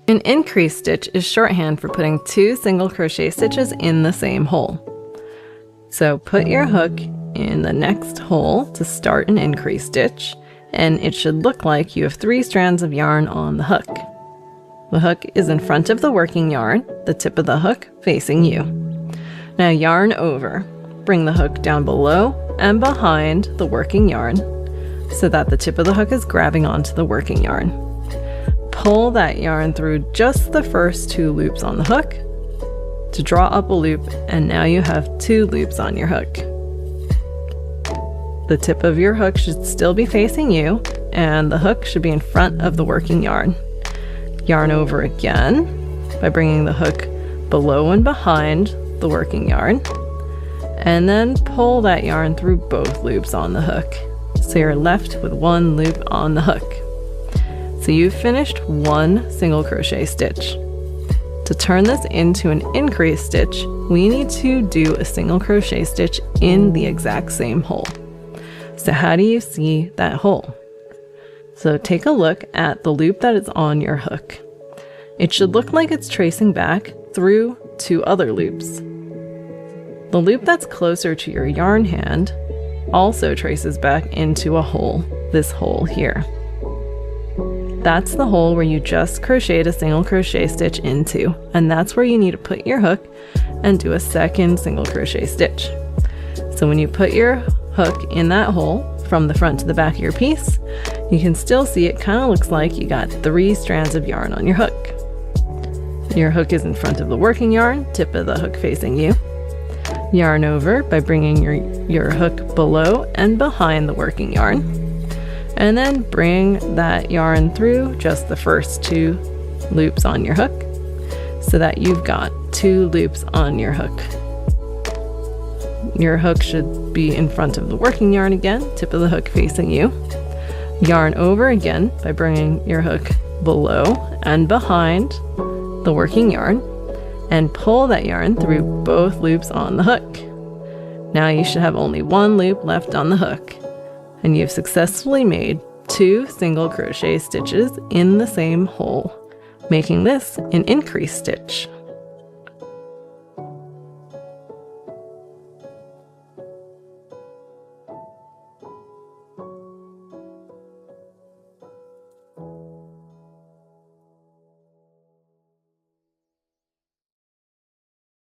An increase stitch is shorthand for putting 2 single crochet stitches in the same hole. So put your hook in the next hole to start an increase stitch, and it should look like you have 3 strands of yarn on the hook. The hook is in front of the working yarn, the tip of the hook facing you. Now yarn over. Bring the hook down below and behind the working yarn so that the tip of the hook is grabbing onto the working yarn. Pull that yarn through just the first 2 loops on the hook to draw up a loop, and now you have 2 loops on your hook. The tip of your hook should still be facing you, and the hook should be in front of the working yarn. Yarn over again by bringing the hook below and behind the working yarn, and then pull that yarn through both loops on the hook, so you're left with 1 loop on the hook. So you've finished 1 single crochet stitch. To turn this into an increase stitch, we need to do a single crochet stitch in the exact same hole. So how do you see that hole? So take a look at the loop that is on your hook. It should look like it's tracing back through 2 other loops. The loop that's closer to your yarn hand also traces back into a hole, this hole here. That's the hole where you just crocheted a single crochet stitch into, and that's where you need to put your hook and do a second single crochet stitch. So when you put your hook in that hole from the front to the back of your piece, you can still see it kind of looks like you got 3 strands of yarn on your hook. Your hook is in front of the working yarn, tip of the hook facing you. Yarn over by bringing your hook below and behind the working yarn. And then bring that yarn through just the first 2 loops on your hook so that you've got 2 loops on your hook. Your hook should be in front of the working yarn again, tip of the hook facing you. Yarn over again by bringing your hook below and behind the working yarn, and pull that yarn through both loops on the hook. Now you should have only 1 loop left on the hook, and you've successfully made 2 single crochet stitches in the same hole, making this an increase stitch.